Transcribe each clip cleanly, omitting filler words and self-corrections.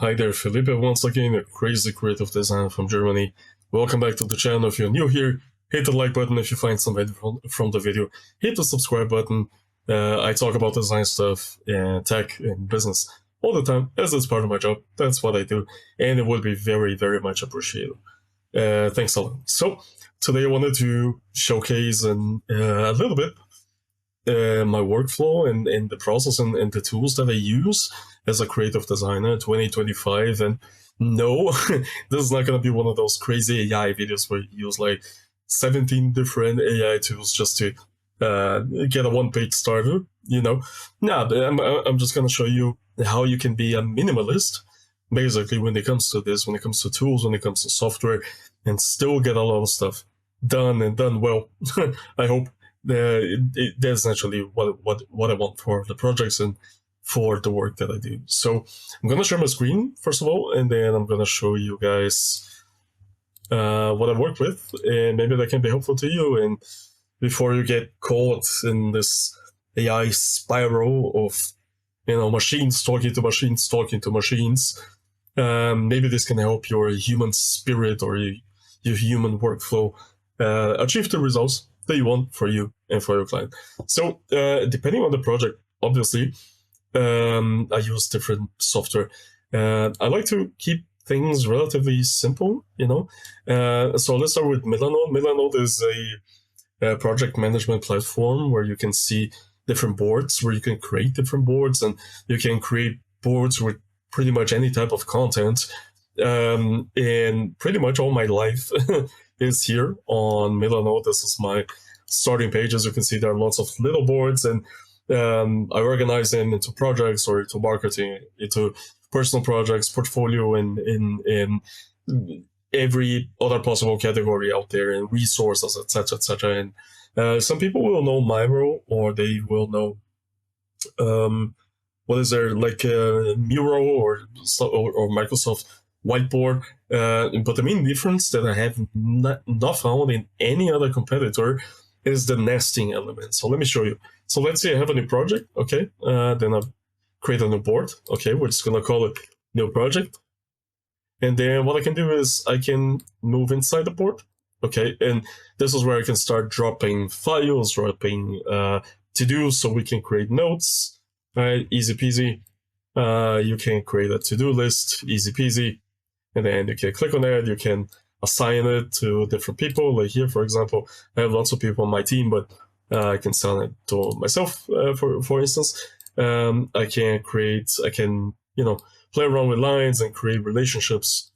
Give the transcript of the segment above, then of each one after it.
Hi there, Felipe once again, a crazy creative designer from Germany. Welcome back to the channel. If you're new here, hit the like button if you find some value from the video. Hit the subscribe button. I talk about design stuff and tech and business all the time, as it's part of my job. That's what I do, and it would be very, very much appreciated. Thanks a lot. So, today I wanted to showcase a little bit my workflow and the process and the tools that I use as a creative designer 2025. And no, this is not going to be one of those crazy AI videos where you use like 17 different AI tools just to get a one-page starter, you know. No, I'm just going to show you how you can be a minimalist, basically, when it comes to this, when it comes to tools, when it comes to software, and still get a lot of stuff done and done well. I hope that's actually what I want for the projects and for the work that I do. So I'm gonna share my screen first of all, and then I'm gonna show you guys what I worked with, and maybe that can be helpful to you. And before you get caught in this AI spiral of machines talking to machines talking to machines, maybe this can help your human spirit or your human workflow achieve the results that you want for you and for your client. So depending on the project, obviously, I use different software. I like to keep things relatively simple, so let's start with Milanote. Milanote is a project management platform where you can see different boards, where you can create different boards, and you can create boards with pretty much any type of content. And pretty much all my life is here on Milanote. This is my starting page. As you can see, there are lots of little boards, and I organize them into projects or into marketing, into personal projects, portfolio, and in every other possible category out there, and resources, etc., etc. And some people will know Miro, or they will know what is there, like Miro or Microsoft Whiteboard. But the main difference that I have not found in any other competitor is the nesting element. So let me show you. So let's say I have a new project, okay? Then I create a new board, okay? We're just gonna call it new project. And then what I can do is I can move inside the board, okay? And this is where I can start dropping files, dropping to-dos, so we can create notes, right? Easy peasy. You can create a to-do list, easy peasy. And then you can click on it, you can assign it to different people. Like here, for example, I have lots of people on my team, but I can assign it to myself, for instance. I can play around with lines and create relationships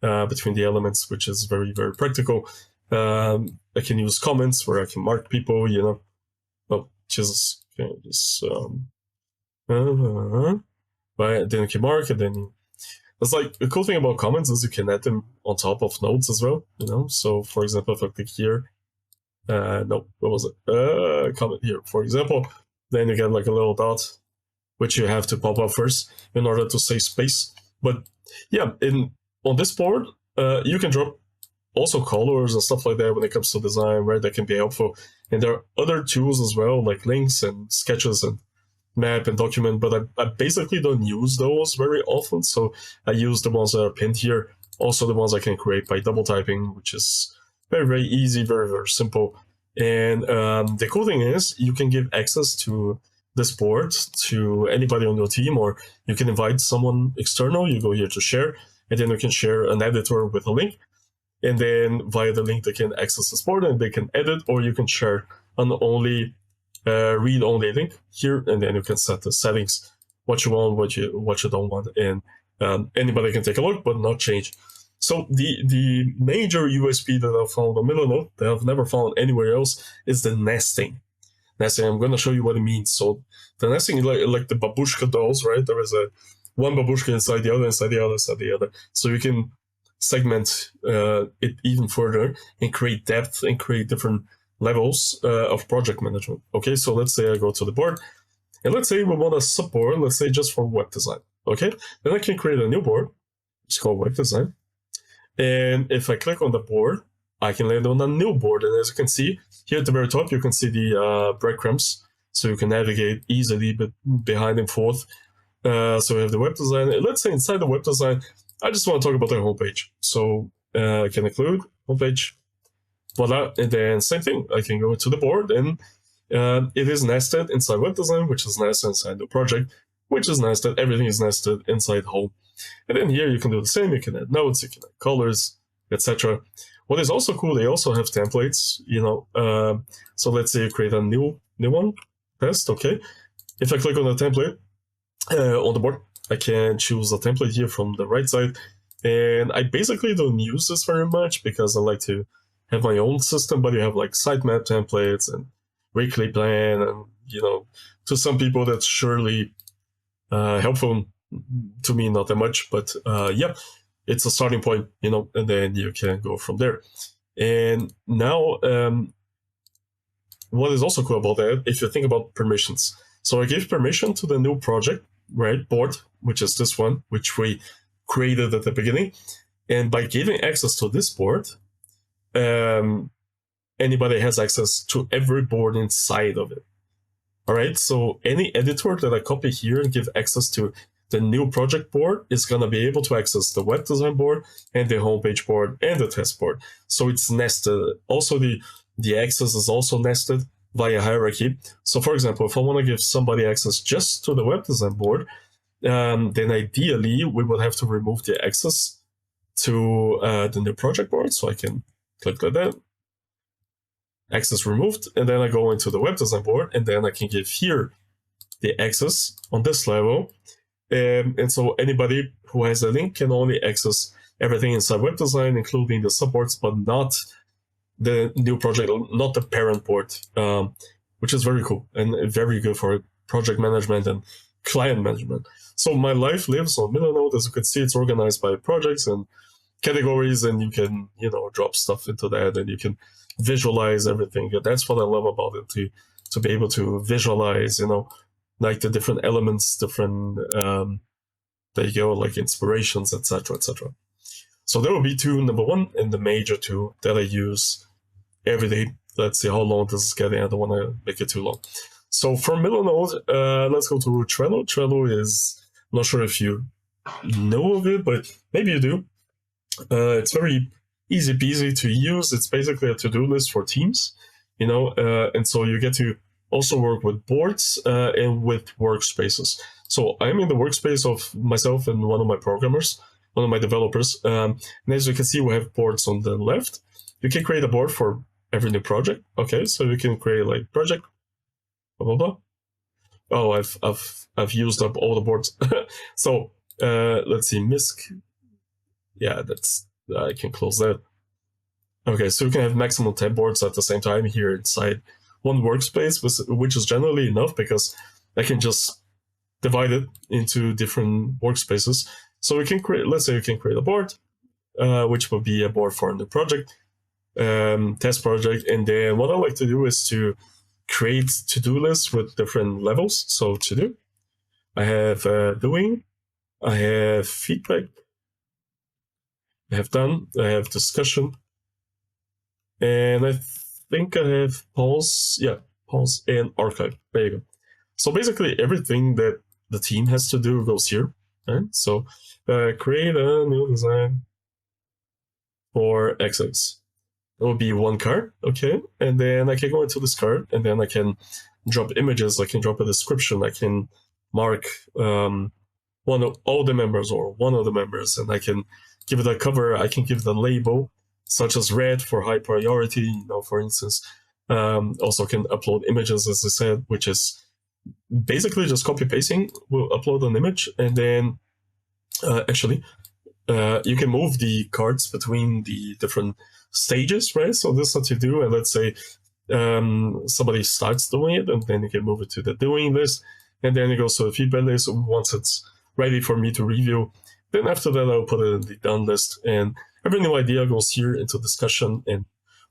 between the elements, which is very, very practical. I can use comments where I can mark people, oh, Jesus, okay, just, right, then you can mark, and then it's like the cool thing about comments is you can add them on top of notes as well, So for example, if I click here, no, what was it? Comment here, for example, then you get like a little dot, which you have to pop up first in order to save space. But yeah, on this board, you can drop also colors and stuff like that when it comes to design, right? That can be helpful. And there are other tools as well, like links and sketches and map and document, but I basically don't use those very often. So I use the ones that are pinned here. Also the ones I can create by double typing, which is very, very easy, very, very simple. And the cool thing is you can give access to this board to anybody on your team, or you can invite someone external. You go here to share, and then you can share an editor with a link. And then via the link, they can access this board and they can edit, or you can share an only read-only link here, and then you can set the settings, what you want, what you don't want, and anybody can take a look but not change. So the major USP that I've found on Milanote that I've never found anywhere else is the nesting. Nesting, I'm going to show you what it means. So the nesting is like the babushka dolls, right? There is one babushka inside the other, inside the other, inside the other. So you can segment it even further and create depth and create different levels of project management. Okay, so let's say I go to the board, and let's say we want a subboard, let's say just for web design. Okay, then I can create a new board. It's called web design. And if I click on the board, I can land on a new board. And as you can see, here at the very top, you can see the breadcrumbs. So you can navigate easily behind and forth So we have the web design. Let's say inside the web design, I just want to talk about the homepage. So I can include homepage, voila, and then same thing. I can go to the board, and it is nested inside web design, which is nested inside the project, which is nested. Everything is nested inside home. And then here you can do the same. You can add notes, you can add colors, etc. What is also cool, they also have templates. So let's say you create a new one, test. Okay, if I click on the template on the board, I can choose a template here from the right side, and I basically don't use this very much because I like to have my own system. But you have like sitemap templates and weekly plan, and to some people that's surely helpful. To me, not that much, but yeah, it's a starting point, and then you can go from there. And now, what is also cool about that, if you think about permissions, so I gave permission to the new project, right, board, which is this one, which we created at the beginning, and by giving access to this board, anybody has access to every board inside of it. All right, so any editor that I copy here and give access to the new project board is going to be able to access the web design board and the homepage board and the test board. So it's nested. Also, the access is also nested via hierarchy. So for example, if I want to give somebody access just to the web design board, then ideally we would have to remove the access to the new project board. So I can click like that, access removed, and then I go into the web design board, and then I can give here the access on this level. And so anybody who has a link can only access everything inside web design, including the supports, but not the new project, not the parent board, which is very cool and very good for project management and client management. So my life lives on Milanote. As you can see, it's organized by projects and categories, and you can, drop stuff into that, and you can visualize everything. That's what I love about it, to be able to visualize, like the different elements, different there you go, like inspirations, etc., etc. So there will be two, number one, and the major two that I use every day. Let's see how long this is getting. I don't want to make it too long. So from Milanote, let's go to Trello. Trello is, I'm not sure if you know of it, but maybe you do. It's very easy peasy to use. It's basically a to-do list for teams, and so you get to also work with boards and with workspaces. So I'm in the workspace of myself and one of my programmers, one of my developers. And as you can see, we have boards on the left. You can create a board for every new project. Okay, so you can create like project, blah, blah, blah. Oh, I've used up all the boards. So let's see, MISC. Yeah, I can close that. Okay, so you can have maximum 10 boards at the same time here inside one workspace, which is generally enough because I can just divide it into different workspaces. So we can create, let's say you can create a board, which will be a board for a new project, test project. And then what I like to do is to create to-do lists with different levels. So to do, I have doing, I have feedback, I have done, I have discussion, and I think I have pause, pause and archive. There you go. So basically everything that the team has to do goes here. Right? So create a new design for XX. It will be one card, okay? And then I can go into this card, and then I can drop images, I can drop a description, I can mark one of all the members or one of the members, and I can give it a cover, I can give it a label, such as red for high priority, for instance. Also can upload images, as I said, which is basically just copy pasting. We'll upload an image, and then you can move the cards between the different stages, right? So this is what you do, and let's say somebody starts doing it, and then you can move it to the doing list, and then it goes to the feedback list once it's ready for me to review. Then after that, I'll put it in the done list, and every new idea goes here into discussion and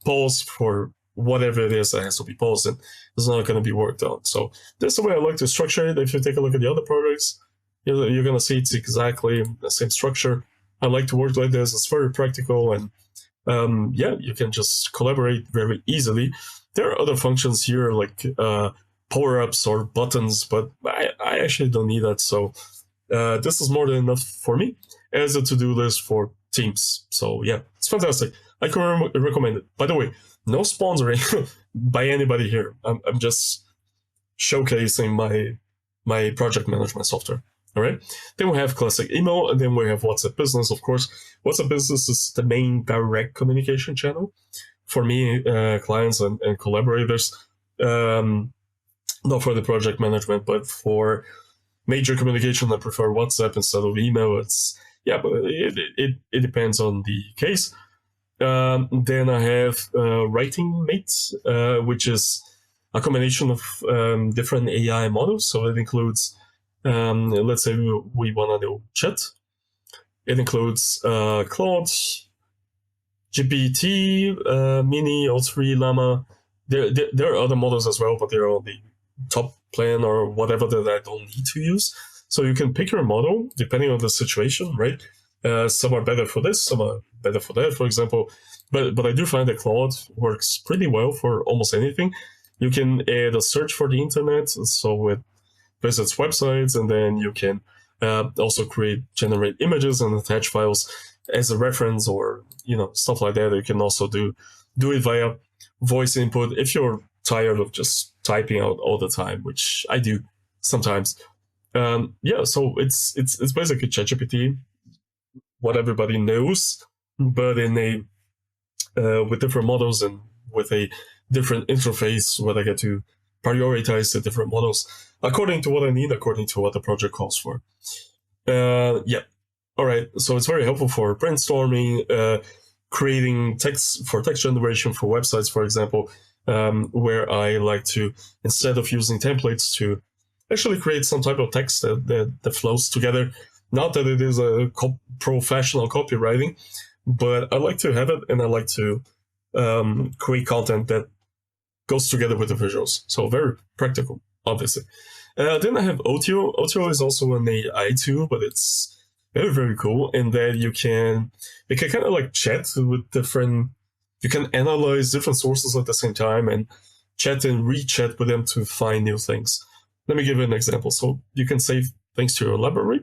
polls for whatever it is that has to be paused, and it's not going to be worked on. So this is the way I like to structure it. If you take a look at the other projects, you're going to see it's exactly the same structure. I like to work like this. It's very practical, and you can just collaborate very easily. There are other functions here like power-ups or buttons, but I actually don't need that. So this is more than enough for me as a to-do list for teams. So yeah, it's fantastic. I can recommend it. By the way, no sponsoring by anybody here. I'm just showcasing my project management software. All right. Then we have classic email, and then we have WhatsApp Business. Of course, WhatsApp Business is the main direct communication channel for me, clients and collaborators. Not for the project management, but for major communication, I prefer WhatsApp instead of email. But it depends on the case. Then I have WritingMate, which is a combination of different AI models. So it includes, let's say we want to do chat. It includes Claude, GPT, Mini, O3, Llama. There are other models as well, but they're on the top plan or whatever that I don't need to use. So you can pick your model depending on the situation, right? Some are better for this, some are better for that, for example. But I do find that Claude works pretty well for almost anything. You can add a search for the internet, so it visits websites, and then you can also generate images and attach files as a reference, or stuff like that. You can also do it via voice input if you're tired of just typing out all the time, which I do sometimes. So it's basically ChatGPT, what everybody knows, but in a with different models and with a different interface where I get to prioritize the different models according to what I need, according to what the project calls for. All right. So it's very helpful for brainstorming, creating text generation for websites, for example, where I like to, instead of using templates, to actually create some type of text that flows together. Not that it is a professional copywriting, but I like to have it, and I like to create content that goes together with the visuals. So very practical, obviously. Then I have Otio. Otio is also an AI tool, but it's very, very cool in that you can kind of like chat with different, you can analyze different sources at the same time and chat and re-chat with them to find new things. Let me give you an example. So you can save things to your library.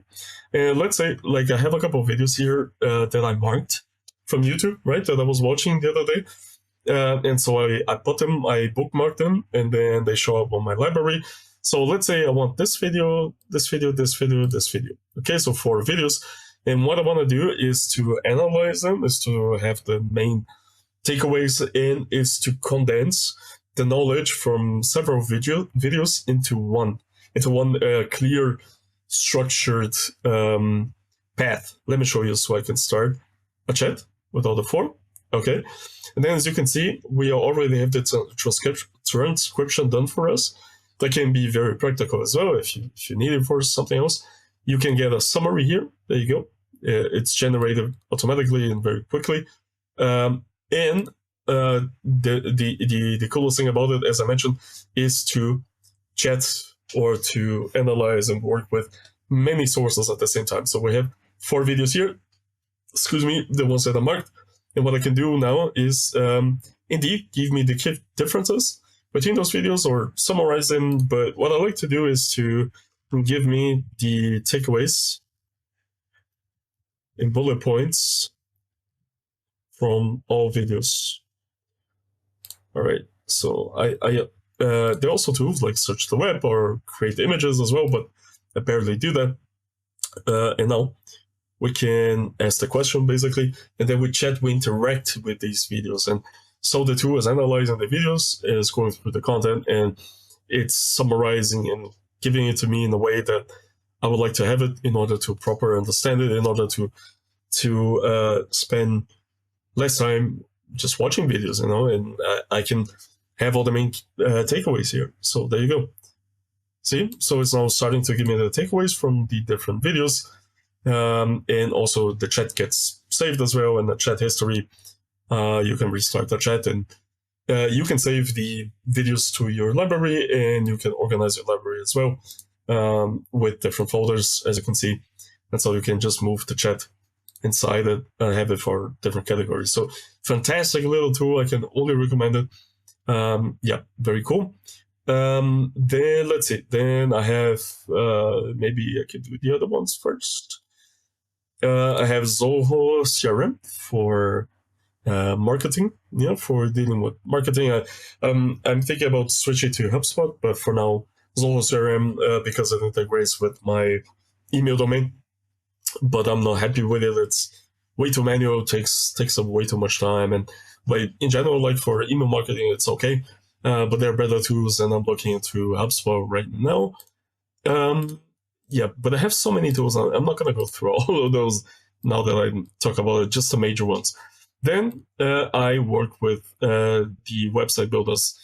And let's say, like, I have a couple of videos here that I marked from YouTube, right, that I was watching the other day. And so I put them, I bookmarked them, and then they show up on my library. So let's say I want this video, this video, this video, this video. Okay, so 4 videos. And what I want to do is to analyze them, is to have the main takeaways, and is to condense the knowledge from several videos into one clear, structured path. Let me show you so I can start a chat with all the 4. Okay, and then as you can see, we already have the transcription done for us. That can be very practical as well. If you need it for something else, you can get a summary here. There you go. It's generated automatically and very quickly. And the coolest thing about it, as I mentioned, is to chat or to analyze and work with many sources at the same time. So we have 4 videos here. Excuse me, the ones that are marked. And what I can do now is indeed give me the differences between those videos or summarize them. But what I like to do is to give me the takeaways in bullet points from all videos. All right. So there are also tools like search the web or create images as well, but I barely do that. And now we can ask the question basically, and then we chat, we interact with these videos. And so the tool is analyzing the videos, is going through the content, and it's summarizing and giving it to me in a way that I would like to have it in order to properly understand it, in order to spend less time just watching videos, and I can have all the main takeaways here. So there you go. See, so it's now starting to give me the takeaways from the different videos. And also the chat gets saved as well, and the chat history. You can restart the chat, and you can save the videos to your library, and you can organize your library as well with different folders, as you can see. And so you can just move the chat inside it and have it for different categories. So fantastic little tool. I can only recommend it. Very cool. Then let's see. Then I have maybe I can do the other ones first. I have Zoho CRM for marketing, for dealing with marketing. I'm thinking about switching to HubSpot, but for now, Zoho CRM because it integrates with my email domain. But I'm not happy with it. It's way too manual, takes up way too much time, and but in general, like for email marketing, it's okay. But there are better tools, and I'm looking into HubSpot right now. Yeah, but I have so many tools. I'm not gonna go through all of those now that I talk about it, just the major ones. Then I work with the website builders.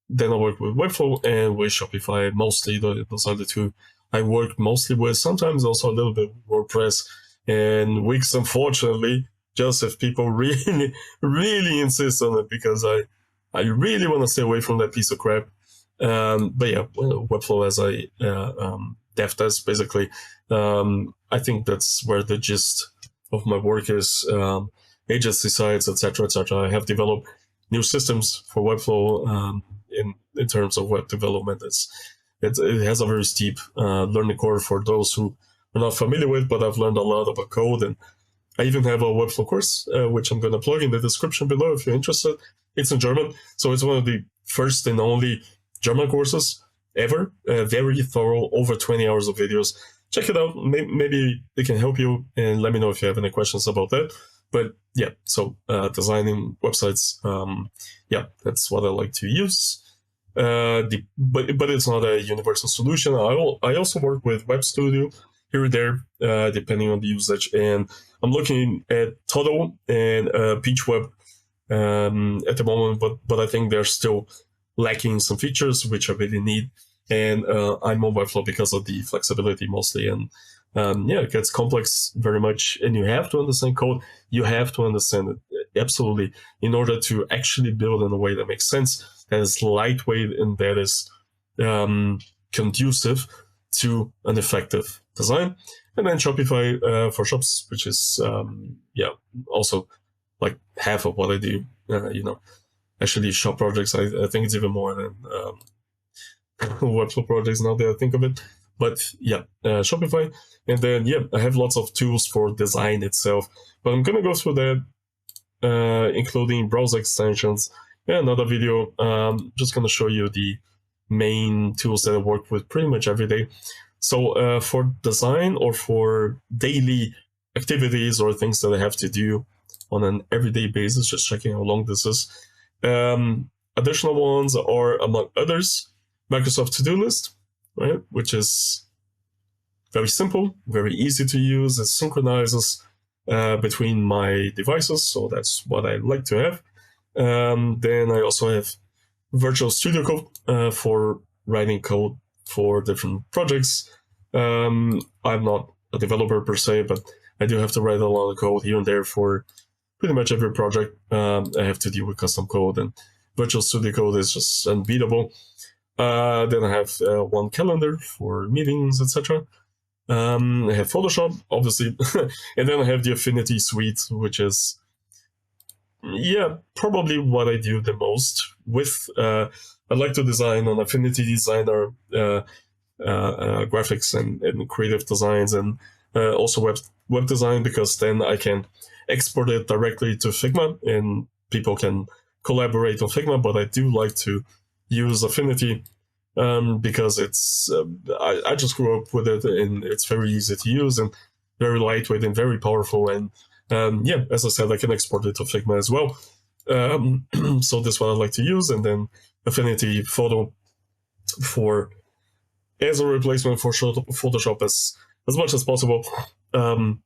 Then I work with Webflow and with Shopify. Mostly those are the two I work mostly with. Sometimes also a little bit WordPress and Wix, unfortunately, just if people really, really insist on it, because I really want to stay away from that piece of crap. But yeah, Webflow as a dev test, basically. I think that's where the gist of my work is. Agency sites, etc., etc. I have developed new systems for Webflow in terms of web development. It has a very steep learning curve for those who are not familiar with, but I've learned a lot about code, and I even have a Webflow course, which I'm going to plug in the description below if you're interested. It's in German, so it's one of the first and only German courses ever. Very thorough, over 20 hours of videos. Check it out. Maybe it can help you, and let me know if you have any questions about that. But yeah, so designing websites, yeah, that's what I like to use. But it's not a universal solution. I also work with Web Studio here and there, depending on the usage. And I'm looking at Todo and PeachWeb at the moment, but I think they're still lacking some features which I really need. And I'm on Webflow because of the flexibility mostly. And yeah, it gets complex very much, and you have to understand code. You have to understand it absolutely in order to actually build in a way that makes sense, that is lightweight, and that is conducive to an effective design. And then Shopify for shops, which is yeah, also like half of what I do. Actually, shop projects, I think it's even more than Webflow projects now that I think of it. But yeah, Shopify. And then, yeah, I have lots of tools for design itself. But I'm going to go through that, including browser extensions. Yeah, another video. Just going to show you the main tools that I work with pretty much every day. So for design or for daily activities or things that I have to do on an everyday basis, just checking how long this is. Additional ones are, among others, Microsoft To-Do List, right? Which is very simple, very easy to use. It synchronizes between my devices, so that's what I like to have. Then I also have Virtual Studio Code for writing code for different projects. I'm not a developer per se, but I do have to write a lot of code here and there for pretty much every project. I have to deal with custom code, and Virtual Studio Code is just unbeatable. Then I have one calendar for meetings, etc. I have Photoshop, obviously, and then I have the Affinity suite, which is, yeah, probably what I do the most with. I like to design on Affinity Designer, graphics and creative designs, and also web design, because then I can export it directly to Figma, and people can collaborate on Figma. But I do like to use Affinity because it's I just grew up with it, and it's very easy to use and very lightweight and very powerful. And yeah, as I said, I can export it to Figma as well. So that's what I like to use. And then Affinity Photo for as a replacement for Photoshop as much as possible. And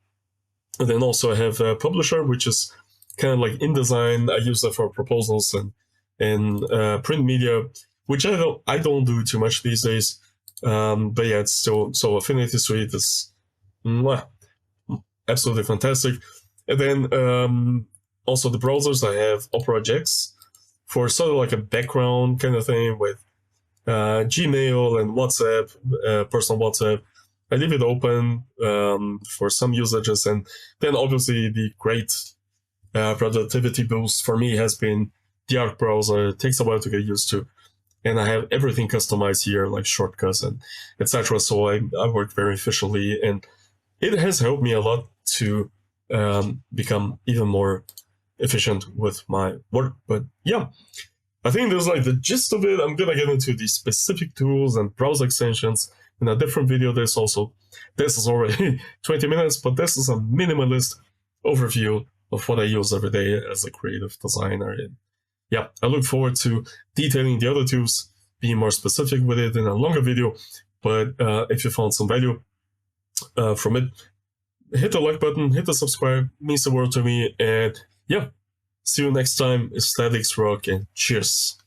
then also I have Publisher, which is kind of like InDesign. I use that for proposals and print media, which I don't do too much these days. But yeah, it's still, so Affinity Suite is absolutely fantastic. And then also the browsers, I have Opera GX for sort of like a background kind of thing with Gmail and WhatsApp, personal WhatsApp. I leave it open for some usages. And then obviously the great productivity boost for me has been the Arc browser. It takes a while to get used to. and I have everything customized here, like shortcuts and etc. So I work very efficiently, and it has helped me a lot to become even more efficient with my work. But yeah, I think there's like the gist of it. I'm gonna get into the specific tools and browser extensions in a different video. This is already 20 minutes, but this is a minimalist overview of what I use every day as a creative designer. And yeah, I look forward to detailing the other tools, being more specific with it in a longer video. But if you found some value from it, hit the like button, hit the subscribe, it means the world to me. And yeah, see you next time. Aesthetics rock, and cheers.